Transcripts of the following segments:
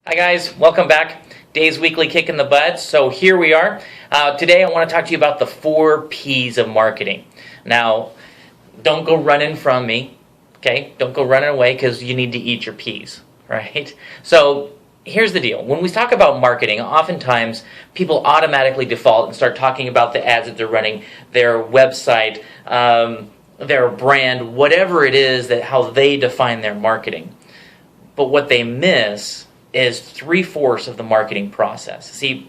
Hi guys, welcome back. Dave's Weekly Kick in the Butt. So here we are. Today I want to talk to you about the 4 P's of marketing. Now, don't go running from me, okay? Don't go running away because you need to eat your P's, right? So here's the deal. When we talk about marketing, oftentimes people automatically default and start talking about the ads that they're running, their website, their brand, whatever it is, that how they define their marketing. But what they miss is 3/4 of the marketing process. See,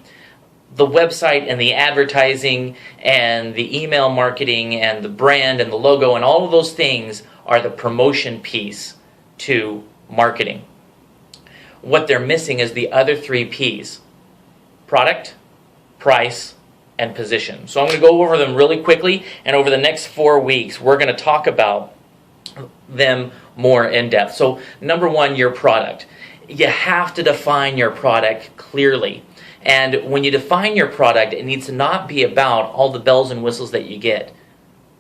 the website and the advertising and the email marketing and the brand and the logo and all of those things are the promotion piece to marketing. What they're missing is the other 3 P's: product, price, and position. So I'm going to go over them really quickly, and over the next 4 weeks, we're going to talk about them more in depth. So number 1, your product. You have to define your product clearly. And when you define your product, it needs to not be about all the bells and whistles that you get.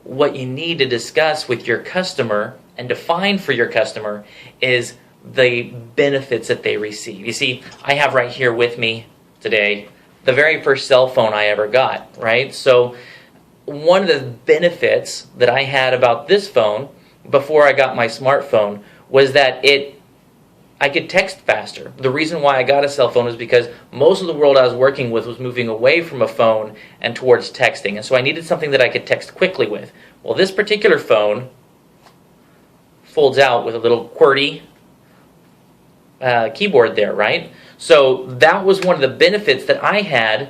What you need to discuss with your customer and define for your customer is the benefits that they receive. You see, I have right here with me today the very first cell phone I ever got, right? So one of the benefits that I had about this phone before I got my smartphone was that I could text faster. The reason why I got a cell phone is because most of the world I was working with was moving away from a phone and towards texting. And so I needed something that I could text quickly with. Well, this particular phone folds out with a little QWERTY keyboard there, right? So that was one of the benefits that I had,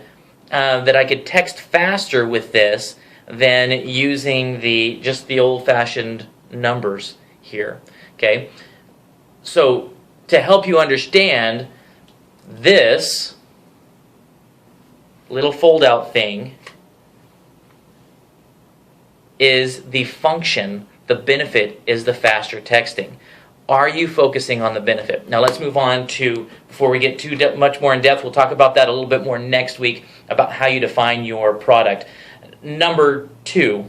that I could text faster with this than using just the old-fashioned numbers here, okay? So to help you understand, this little fold-out thing is the function. The benefit is the faster texting. Are you focusing on the benefit? Now let's move on to, before we get too much more in depth, we'll talk about that a little bit more next week, about how you define your product. Number 2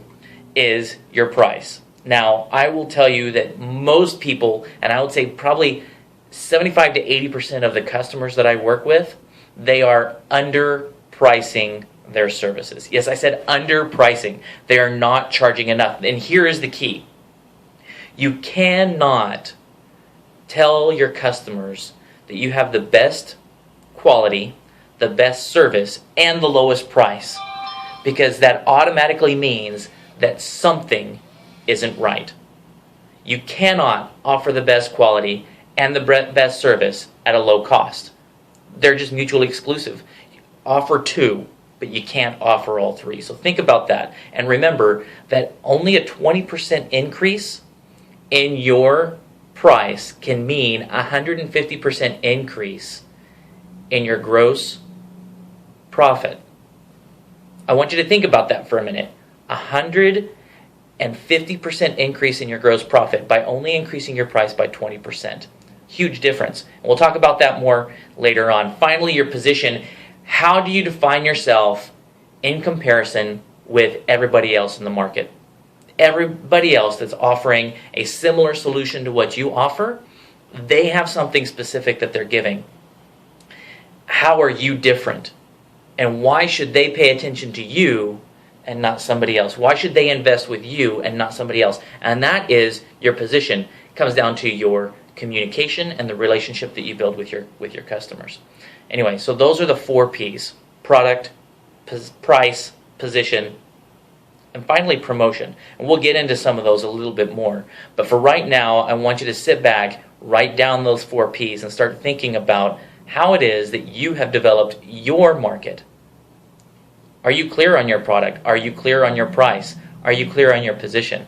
is your price. Now, I will tell you that most people, and I would say probably 75 to 80% of the customers that I work with, they are underpricing their services. Yes, I said underpricing. They are not charging enough. And here is the key. You cannot tell your customers that you have the best quality, the best service, and the lowest price, because that automatically means that something isn't right. You cannot offer the best quality and the best service at a low cost. They're just mutually exclusive. Offer 2, but you can't offer all 3. So think about that. And remember that only a 20% increase in your price can mean a 150% increase in your gross profit. I want you to think about that for a minute. 150% increase in your gross profit by only increasing your price by 20%. Huge difference. And we'll talk about that more later on. Finally, your position. How do you define yourself in comparison with everybody else in the market? Everybody else that's offering a similar solution to what you offer, they have something specific that they're giving. How are you different? And why should they pay attention to you and not somebody else? Why should they invest with you and not somebody else? And that is your position. It comes down to your communication and the relationship that you build with your customers. Anyway, so those are the 4 P's: product, price, position, and finally promotion. And we'll get into some of those a little bit more. But for right now, I want you to sit back, write down those 4 P's, and start thinking about how it is that you have developed your market. Are you clear on your product? Are you clear on your price? Are you clear on your position?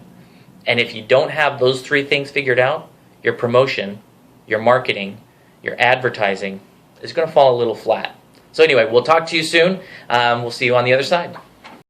And if you don't have those 3 things figured out, your promotion, your marketing, your advertising is going to fall a little flat. So anyway, we'll talk to you soon. We'll see you on the other side.